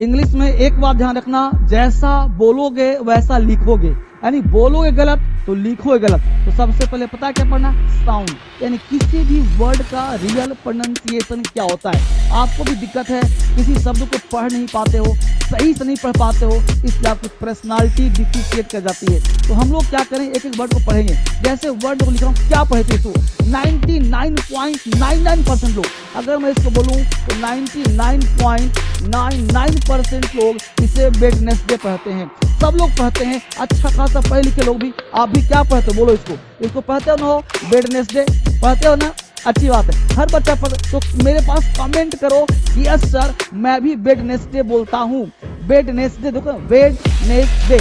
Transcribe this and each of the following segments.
English में एक बात ध्यान रखना, जैसा बोलोगे वैसा लिखोगे, यानी बोलोगे गलत तो लिखोगे गलत। तो सबसे पहले पता है क्या पढ़ना, साउंड, यानी किसी भी वर्ड का रियल प्रोनाउंसिएशन क्या होता है। आपको भी दिक्कत है, किसी शब्द को पढ़ नहीं पाते हो, सही से नहीं पढ़ पाते हो, इसलिए आपकी पर्सनालिटी डिफिशिएट कर जाती है। तो हम लोग क्या करें, एक एक वर्ड को पढ़ेंगे। जैसे वर्ड को लिख रहा हूँ, क्या पढ़ते इसको, 99.99% लोग, अगर मैं इसको बोलूँ तो 99.99% लोग इसे वेडनेसडे पढ़ते हैं। सब लोग पढ़ते हैं, अच्छा खासा पढ़े लिखे लोग भी। आप भी क्या पढ़ते हो, बोलो इसको पढ़ते हो ना, हो वेडनेसडे पढ़ते हो ना, अच्छी बात है, हर बच्चा पढ़। तो मेरे पास कमेंट करो कि यस सर मैं भी वेडनेसडे बोलता हूँ। वेडनेसडे, देखो वेडनेसडे,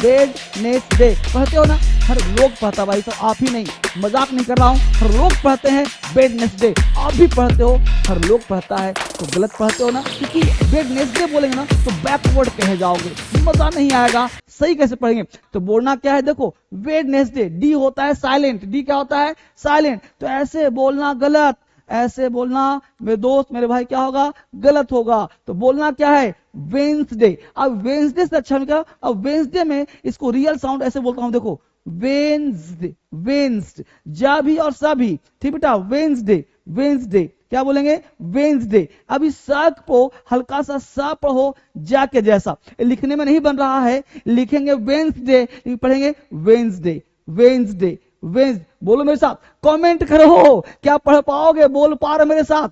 वेडनेसडे पढ़ते हो ना, हर लोग पढ़ता भाई साहब, आप ही नहीं, मजाक नहीं कर रहा हूँ, हर लोग पढ़ते हैं वेडनेसडे। आप भी पढ़ते हो, हर लोग पढ़ता है, तो गलत पढ़ते हो ना, क्योंकि वेडनेसडे बोलेंगे ना तो बैकवर्ड कहे जाओगे, मजा नहीं आएगा। सही कैसे पढ़ेंगे, तो बोलना क्या है, देखो वेडनेसडे, डी होता है साइलेंट, डी क्या होता है, साइलेंट। तो ऐसे बोलना गलत, ऐसे बोलना मेरे दोस्त मेरे भाई क्या होगा, गलत होगा। तो बोलना क्या है, वेंसडे। अब वेंसडे से अच्छा क्या, अब वेंसडे में इसको रियल साउंड ऐसे बोलता हूं, देखो वेंसडे, वेंस्ड, जा भी और सा भी, ठीक बेटा, वेंसडे, वेंसडे क्या बोलेंगे, वेंसडे। अब इस स को हल्का सा सा पढ़ो जा के जैसा, लिखने में नहीं बन रहा है, लिखेंगे वेंसडे, पढ़ेंगे वेंसडे, वेंसडे, वेंस। बोलो मेरे साथ, कमेंट करो क्या पढ़ पाओगे, बोल पा रहे मेरे साथ।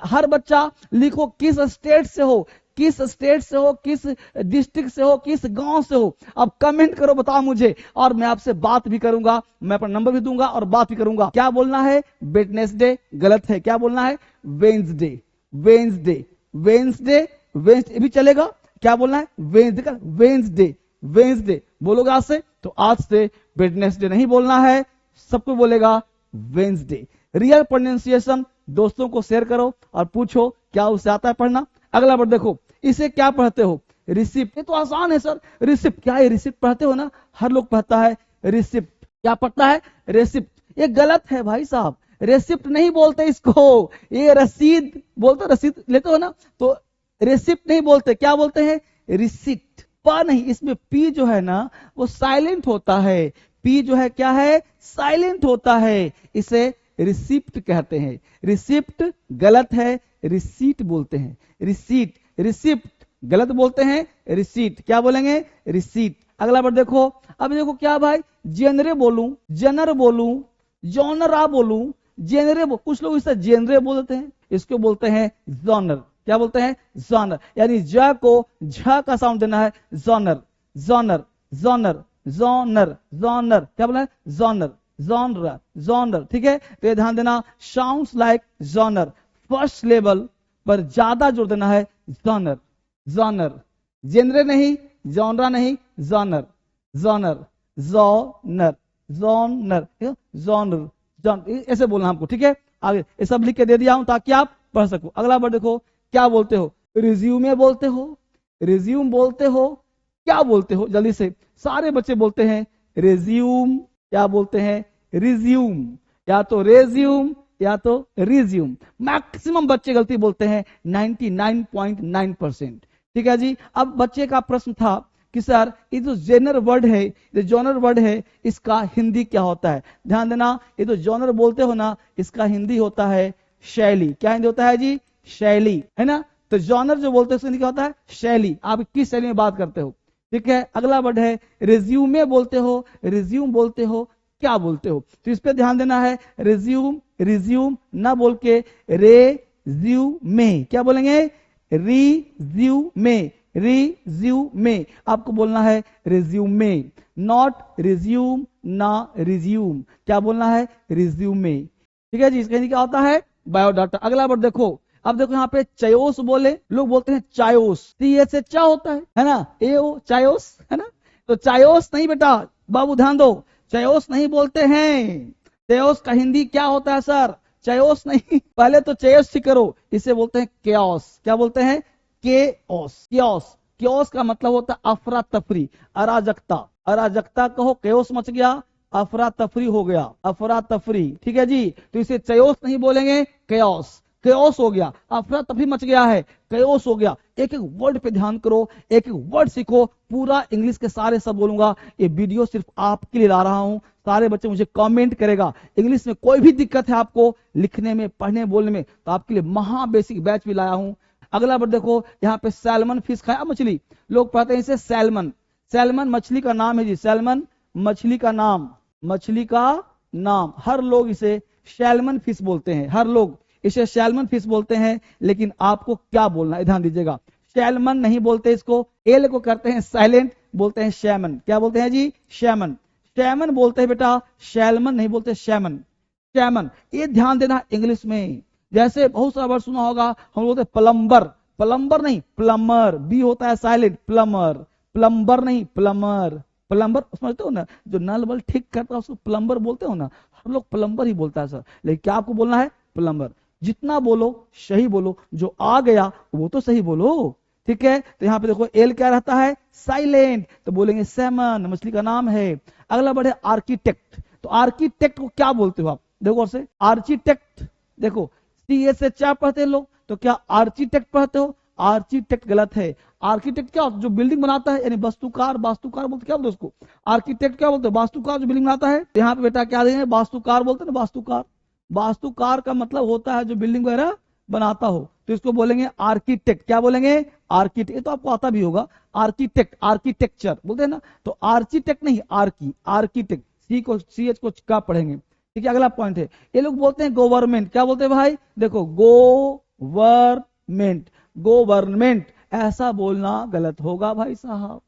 हर बच्चा लिखो किस स्टेट से हो, किस स्टेट से हो, किस डिस्ट्रिक्ट से हो, किस गांव से हो। अब कमेंट करो, बताओ मुझे, और मैं आपसे बात भी करूंगा, मैं अपना नंबर भी दूंगा और बात भी करूंगा। क्या बोलना है, वेडनेसडे गलत है, क्या बोलना है, वेंसडे, वेंसडे, वेंसडे, वेंसडे भी चलेगा। क्या बोलना है, वेंसडे, वेंसडे, वेंसडे बोलोगे आज से, तो आज से वेडनेसडे नहीं बोलना है, सबको बोलेगा वेंसडे। रियल प्रोनाउंसिएशन दोस्तों को शेयर करो और पूछो क्या उसे आता है पढ़ना। अगला वर्ड देखो, इसे क्या पढ़ते हो, रिसिप्ट। ये तो आसान है सर, रिसिप्ट क्या है, रिसिप्ट पढ़ते हो ना, हर लोग पढ़ता है रिसिप्ट। क्या पढ़ता है, रेसिप्ट। ये गलत है भाई साहब, रेसिप्ट नहीं बोलते इसको, ये रसीद बोलते, रसीद लेते हो ना, तो रेसिप्ट नहीं बोलते, क्या बोलते हैं, रिसिप्ट। पा नहीं, इसमें पी जो है ना वो साइलेंट होता है, पी जो है क्या है, साइलेंट होता है, इसे रिसिप्ट कहते हैं। रिसिप्ट गलत है, रिसीट बोलते हैं, रिसीट, रिसिप्ट गलत बोलते हैं, रिसीट क्या बोलेंगे, रिसीट। अगला वर्ड देखो, अब देखो क्या भाई, जेनरे बोलूं, जनर बोलूं, जॉनरा बोलूं, जेनरे कुछ लोग इसे जेनरे बोलते हैं, इसको बोलते हैं जॉनर। क्या बोलते हैं, जॉनर, यानी ज को झ का साउंड देना है, genre, genre, genre, genre, genre क्या बोला है, जॉनर, जॉनर, जॉनर, ठीक है। तो ये ध्यान देना, sounds like genre, first level पर ज्यादा जोर देना है, जॉनर, जॉनर, जेनरे नहीं, जॉनरा नहीं, genre, genre, genre, genre, genre, ऐसे बोलना हमको, ठीक है। आगे ये सब लिख के दे दिया हूं ताकि आप पढ़ सको। अगला वर्ड देखो, क्या बोलते हो, रिज्यूमे बोलते हो, रिज्यूम बोलते हो, क्या बोलते हो, जल्दी से, सारे बच्चे बोलते हैं रिज्यूम, क्या बोलते हैं, रिज्यूम, या तो रेज्यूम या तो रिज्यूम। मैक्सिमम बच्चे गलती बोलते हैं, 99.9%, ठीक है जी। अब बच्चे का प्रश्न था कि सर ये जो जेनर वर्ड है, ये जॉनर वर्ड है, इसका हिंदी क्या होता है। ध्यान देना, ये जो जॉनर बोलते हो ना, इसका हिंदी होता है शैली। क्या हिंदी होता है जी, शैली, है ना। तो जॉनर जो बोलते हैं उसका हिंदी क्या होता है, शैली। आप किस शैली में बात करते हो, ठीक है। अगला वर्ड है रिज्यूमे बोलते हो, रिज्यूम बोलते हो, क्या बोलते हो। तो इस पे ध्यान देना है, रिज्यूम, रिज्यूम ना बोल के रेज्यूमे, क्या बोलेंगे, रिज्यूमे, रिज्यूमे, आपको बोलना है रिज्यूमे, नॉट रिज्यूम, ना रिज्यूम, क्या बोलना है, रिज्यूमे, ठीक है जी। इसका क्या होता है, बायोडाटा। अगला वर्ड देखो, अब देखो यहाँ पे चयोस बोले, लोग बोलते हैं चायोस, से चा होता है ना, ए ओ चायोस, है ना। तो चायोस नहीं बेटा, बाबू ध्यान दो, चयोस नहीं बोलते हैं। चयोस का हिंदी क्या होता है सर, चयोस नहीं, पहले तो चयोस ठीक करो, इसे बोलते हैं केओस। क्या बोलते हैं, केओस, केओस, केओस का मतलब होता है अफरा तफरी, अराजकता, अराजकता कहो, केओस मच गया, अफरा तफरी हो गया, अफरा तफरी, ठीक है जी। तो इसे चयोस नहीं बोलेंगे, केओस, केओस हो गया, अफरा तफरी मच गया है, केओस हो गया। एक एक वर्ड पे ध्यान करो, एक एक वर्ड सीखो। पूरा इंग्लिश के सारे सब बोलूंगा। ये वीडियो सिर्फ आपके लिए ला रहा हूं। सारे बच्चे मुझे कमेंट करेगा, इंग्लिश में कोई भी दिक्कत है आपको लिखने में, पढ़ने बोलने में, तो आपके लिए महा बेसिक बैच भी लाया हूं। अगला वर्ड देखो, यहाँ पे सैल्मन फिश खाया मछली, लोग पढ़ते हैं इसे सैल्मन। सैल्मन मछली का नाम है जी, सैल्मन मछली का नाम, मछली का नाम। हर लोग इसे सैल्मन फिश बोलते हैं, हर लोग इसे सैल्मन फिश बोलते हैं। लेकिन आपको क्या बोलना है, ध्यान दीजिएगा, सैल्मन नहीं बोलते इसको, एल को करते हैं साइलेंट, बोलते हैं सैमन। क्या बोलते हैं जी, सैमन। सैमन बोलते हैं बेटा, सैल्मन नहीं बोलते, सैमन। सैमन, ये ध्यान देना इंग्लिश में। जैसे बहुत सारा वर्ड सुना होगा, हम बोलते हैं प्लम्बर, प्लम्बर नहीं प्लम्बर, बी होता है साइलेंट, प्लम्बर, प्लम्बर नहीं प्लम्बर। प्लम्बर समझते हो ना, जो नल बल ठीक करता है उसको प्लम्बर बोलते हो ना, हर लोग प्लम्बर ही बोलता है सर, लेकिन क्या आपको बोलना है, प्लम्बर। जितना बोलो सही बोलो, जो आ गया वो तो सही बोलो, ठीक है। तो यहाँ पे देखो एल क्या रहता है, साइलेंट, तो बोलेंगे सैमन, मछली का नाम है। अगला वर्ड है आर्किटेक्ट। तो आर्किटेक्ट को क्या बोलते हो आप, देखो और से आर्किटेक्ट, देखो सी एस एच पढ़ते हैं लोग, तो क्या आर्किटेक्ट पढ़ते हो, आर्किटेक्ट गलत है। आर्किटेक्ट क्या, जो बिल्डिंग बनाता है, यानी वास्तुकार, वास्तुकार बोलते क्या बोलते उसको, आर्किटेक्ट क्या बोलते हैं, वास्तुकार जो बिल्डिंग बनाता है। यहाँ पे बेटा क्या देंगे, वास्तुकार बोलते हैं ना, वास्तुकार। वास्तुकार का मतलब होता है जो बिल्डिंग वगैरह बनाता हो, तो इसको बोलेंगे आर्किटेक्ट। क्या बोलेंगे, आर्किटेक्ट। ये तो आपको आता भी होगा, आर्किटेक्ट, आर्किटेक्चर बोलते हैं ना, तो आर्किटेक्ट नहीं आर्की, आर्किटेक्ट, सी को सी एच को का पढ़ेंगे, ठीक है। अगला पॉइंट है, ये लोग बोलते हैं गवर्नमेंट। क्या बोलते हैं भाई, देखो गवर्नमेंट, गवर्नमेंट ऐसा बोलना गलत होगा भाई साहब,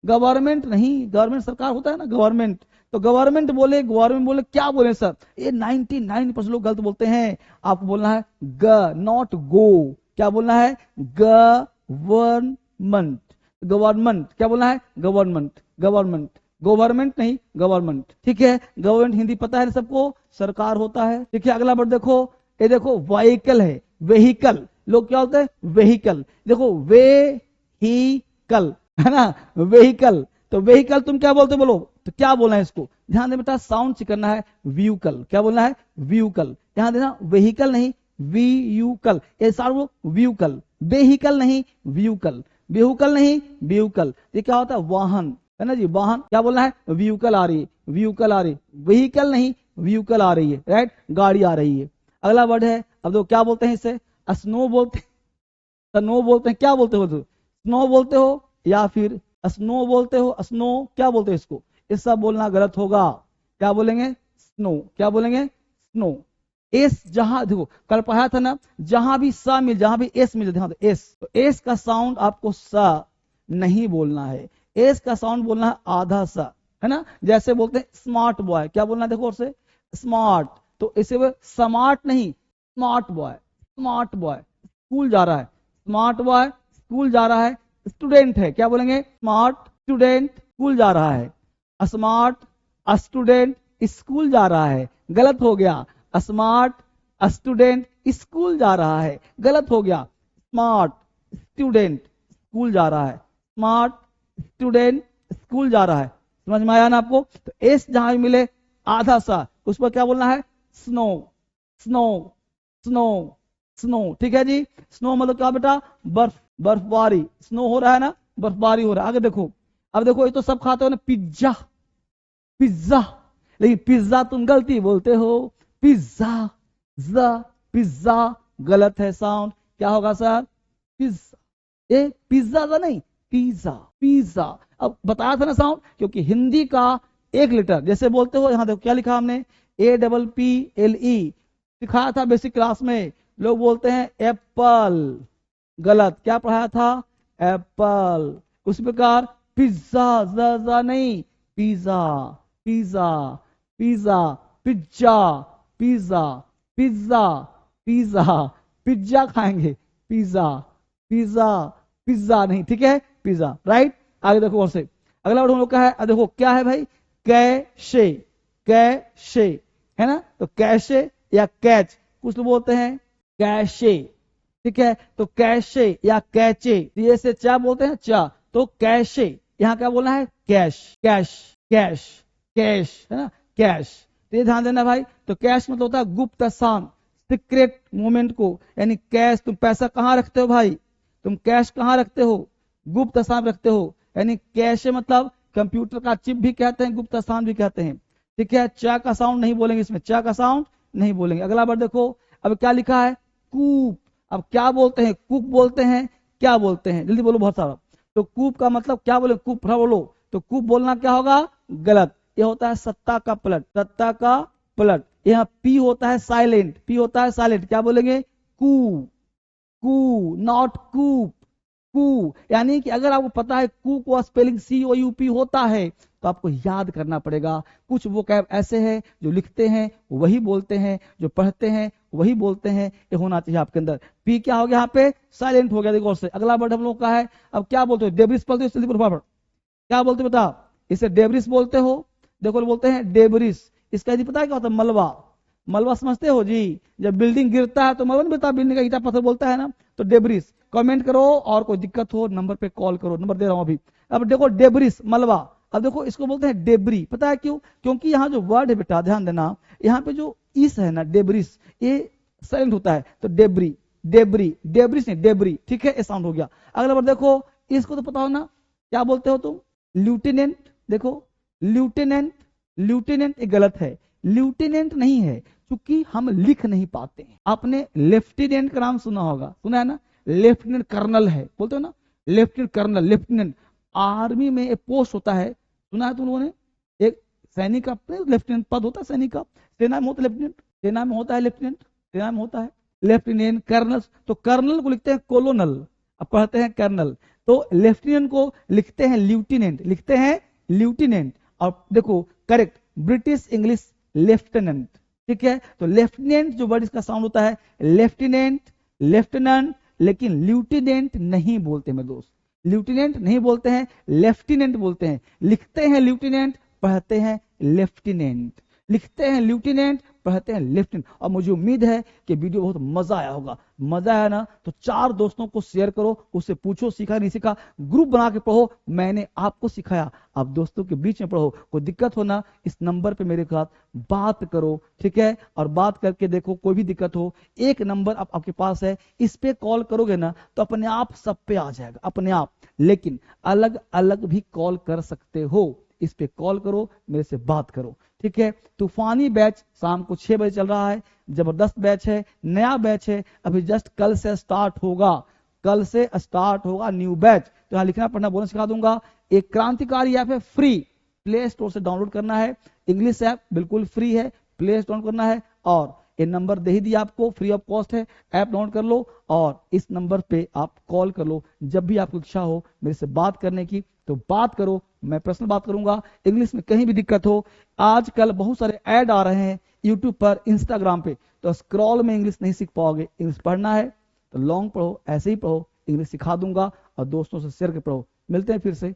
गवर्नमेंट नहीं, गवर्नमेंट सरकार होता है ना, गवर्नमेंट। तो गवर्नमेंट बोले, गवर्नमेंट बोले, क्या बोले सर, ये 99% लोग गलत बोलते हैं। आपको बोलना है ग, नॉट गो। क्या बोलना है, गवर्नमेंट, गवर्नमेंट। क्या बोलना है, गवर्नमेंट, गवर्नमेंट, गवर्नमेंट नहीं गवर्नमेंट, ठीक है। गवर्नमेंट हिंदी पता है सबको, सरकार होता है, ठीक है। अगला वर्ड देखो, ये देखो व्हीकल है, वेहिकल, लोग क्या बोलते हैं, वेहिकल। देखो वेहिकल है ना, वेहिकल, तो वेहिकल तुम क्या बोलते बोलो, तो क्या बोलना है इसको, ध्यान दे बेटा, साउंड चेक करना है, व्हीकल। क्या बोलना है, व्हीकल, ध्यान देना, वेहिकल नहीं व्हीकल, ये सारे व्हीकल, वेहिकल नहीं व्हीकल, व्हीकल नहीं व्हीकल। ये क्या होता है, वाहन है ना जी, वाहन। क्या बोलना है, व्हीकल आ रही है, व्हीकल आ रही, व्हीकल नहीं व्हीकल आ रही है, राइट, गाड़ी आ रही है। अगला वर्ड है, अब देखो क्या बोलते हैं इसे, स्नो बोलते हैं, स्नो बोलते हैं, क्या बोलते हो, स्नो बोलते हो या फिर स्नो बोलते हो, स्नो क्या बोलते हैं इसको, ये सब बोलना गलत होगा। क्या बोलेंगे, स्नो। क्या बोलेंगे, स्नो। एस, जहां देखो कल पढ़ाया था ना, जहां भी सा मिल, जहां भी एस मिल, ध्यान, एस, तो एस का साउंड आपको सा नहीं बोलना है, एस का साउंड बोलना है आधा सा, है ना। जैसे बोलते हैं स्मार्ट बॉय, क्या बोलना है, देखो और से स्मार्ट, तो इसे वो स्मार्ट नहीं, smart boy, smart boy school जा रहा है, स्मार्ट बॉय स्कूल जा रहा है। स्टूडेंट है, क्या बोलेंगे, स्मार्ट स्टूडेंट स्कूल जा रहा है, स्मार्ट स्टूडेंट स्कूल जा रहा है, गलत हो गया, स्मार्ट स्टूडेंट स्कूल जा रहा है, गलत हो गया, स्मार्ट स्टूडेंट स्कूल जा रहा है, स्मार्ट स्टूडेंट स्कूल जा रहा है। समझ में आया ना आपको, तो एस जहां भी मिले आधा सा, उस पर क्या बोलना है, स्नो, स्नो, स्नो, स्नो, ठीक है जी। स्नो मतलब क्या बेटा, बर्फ, बर्फबारी, स्नो हो रहा है ना, बर्फबारी हो रहा है। आगे देखो, अब देखो ये तो सब खाते हो ना, पिज्जा, पिज्जा, लेकिन पिज्जा तुम गलती बोलते हो, पिज्जा, ज, पिज्जा गलत है साउंड, क्या होगा सर, पिज्जा, ये पिज्जा का नहीं, पिज्जा, पिज्जा। अब बताया था ना साउंड, क्योंकि हिंदी का एक लेटर जैसे बोलते हो, यहां देखो क्या लिखा हमने, APPLE सिखाया था बेसिक क्लास में, लोग बोलते हैं एप्पल, गलत, क्या पढ़ाया था, एप्पल। उसी प्रकार पिज्जा, जा नहीं, pizza, pizza, pizza, pizza, pizza, pizza, pizza, pizza खाएंगे, पिज्जा, पिज्जा, पिज्जा नहीं, ठीक है, पिज्जा, राइट। आगे देखो और से अगला वर्ड हम लोग का है, देखो क्या है भाई, कैशे, कैशे है ना, तो कैशे या कैच, कुछ लोग बोलते हैं कैशे, ठीक है। तो कैशे या कैचे, ये से चा बोलते हैं चा, तो कैशे, यहां क्या बोलना है, कैश, कैश, कैश, कैश है ना, कैश। तो ये ध्यान देना भाई, तो कैश मतलब होता है गुप्त स्थान, सीक्रेट मोमेंट को, यानी कैश, तुम पैसा कहाँ रखते हो भाई, तुम कैश कहाँ रखते हो, गुप्त स्थान रखते हो, यानी कैश मतलब कंप्यूटर का चिप भी कहते हैं, गुप्त स्थान भी कहते हैं। ठीक है, चा का साउंड नहीं बोलेंगे इसमें, चा का साउंड नहीं बोलेंगे। अगला बार देखो, अब क्या लिखा है, कूप। अब क्या बोलते हैं, कुक बोलते हैं, क्या बोलते हैं, जल्दी बोलो बहुत सारा। तो कूप का मतलब क्या बोले, कूप बोलो, तो कूप बोलना क्या होगा, गलत। यह होता है सत्ता का पलट, सत्ता का पलट। यहाँ पी होता है साइलेंट, पी होता है साइलेंट, क्या बोलेंगे, कू, कू, नॉट कूप, कू। यानी कि अगर आपको पता है कू को स्पेलिंग COUP होता है तो आपको याद करना पड़ेगा। कुछ वो कैब ऐसे हैं जो लिखते हैं वही बोलते हैं, जो पढ़ते हैं वही बोलते हैं, ये होना चाहिए आपके अंदर। पी क्या हो गया यहाँ पे, साइलेंट हो गया। देखो से अगला वर्ड हम लोग का है, अब क्या बोलते हो, डेब्रिस बोलते हो, क्या बोलते हो बता, इसे डेब्रिस बोलते हो। देखो बोलते हैं डेब्रिस, इसका यदि पता है क्या होता है, मलबा। मलबा समझते हो जी, जब बिल्डिंग गिरता है तो मलबा नहीं बता, बिल्डिंग का ईटा पत्थर बोलता है ना, तो डेब्रिस। कमेंट करो, और कोई दिक्कत हो नंबर पे कॉल करो, नंबर दे रहा हूं अभी। अब देखो डेब्रिस, मलबा। अब देखो इसको बोलते हैं डेब्री, पता है क्यों, क्योंकि यहाँ जो वर्ड है बेटा ध्यान देना, यहाँ पे जो इस है ना डेब्रिस, ये साइलेंट होता है, तो डेब्री, डेब्री, डेब्रिस नहीं डेब्री। ठीक है, ये साउंड हो गया। अगला बार देखो, इसको तो पता हो ना, क्या बोलते हो तुम, ल्यूटेनेंट। देखो ल्यूटेनेंट, ल्यूटेनेंट ये गलत है, ल्यूटेनेंट नहीं है, क्योंकि हम लिख नहीं पाते हैं। आपने लेफ्टिनेंट का नाम सुना होगा, सुना है ना, लेफ्टिनेंट कर्नल है, बोलते हो ना, लेफ्टिनेंट कर्नल, लेफ्टिनेंट। आर्मी में एक पोस्ट होता है, सुना है तुम लोगों ने, एक सैनिक का लेफ्टिनेंट पद होता है, सैनिक का, सेना में होता है लेफ्टिनेंट, सेना में होता है लेफ्टिनेंट, सेना में होता है लेफ्टिनेंट, कर्नल। तो कर्नल को लिखते हैं कोलोनल, अब पढ़ते हैं कर्नल। तो लेफ्टिनेंट को लिखते हैं ल्यूटिनेंट, लिखते हैं ल्यूटिनेंट। और देखो करेक्ट, ब्रिटिश इंग्लिश लेफ्टिनेंट। ठीक है, तो लेफ्टिनेंट जो वर्ड इसका साउंड होता है लेफ्टिनेंट, लेफ्टिनेंट, लेकिन ल्यूटिनेंट नहीं बोलते मेरे दोस्त, ल्यूटिनेंट नहीं बोलते हैं, लेफ्टिनेंट बोलते हैं। लिखते हैं ल्यूटिनेंट, पढ़ते हैं लेफ्टिनेंट, लिखते हैं ल्यूटिनेंट, पढ़ते हैं लेफ्टिनेंट। और मुझे उम्मीद है कि वीडियो बहुत मजा आया होगा। मजा आया ना तो 4 दोस्तों को शेयर करो, उससे पूछो सीखा नहीं सीखा, ग्रुप बना के पढ़ो, मैंने आपको सिखाया, आप दोस्तों के बीच में पढ़ो। कोई दिक्कत हो ना, इस नंबर पे मेरे साथ बात करो, ठीक है, और बात करके देखो, कोई भी दिक्कत हो, एक नंबर आपके पास है, इस पे कॉल करोगे ना तो अपने आप सब पे आ जाएगा, अपने आप। लेकिन अलग अलग भी कॉल कर सकते हो, इस पे कॉल करो, मेरे से बात करो, ठीक है। तूफानी बैच शाम को 6 बजे चल रहा है, जबरदस्त बैच है, नया बैच है, अभी जस्ट कल से स्टार्ट होगा, कल से स्टार्ट होगा न्यू बैच। तो यहाँ लिखना पढ़ना बोलना सिखा दूंगा। एक क्रांतिकारी ऐप है, फ्री, प्ले स्टोर से डाउनलोड करना है, इंग्लिश ऐप बिल्कुल फ्री है, प्ले स्टोर करना है, और ये नंबर दे ही दिया आपको, फ्री ऑफ कॉस्ट है, ऐप डाउनलोड कर लो और इस नंबर पे आप कॉल कर लो। जब भी आपको इच्छा हो मेरे से बात करने की तो बात करो, मैं पर्सनल बात करूंगा। इंग्लिश में कहीं भी दिक्कत हो, आजकल बहुत सारे ऐड आ रहे हैं यूट्यूब पर, इंस्टाग्राम पे, तो स्क्रॉल में इंग्लिश नहीं सीख पाओगे। इंग्लिश पढ़ना है तो लॉन्ग पढ़ो, ऐसे ही पढ़ो, इंग्लिश सिखा दूंगा और दोस्तों से शेयर कर पढ़ो। मिलते हैं फिर से।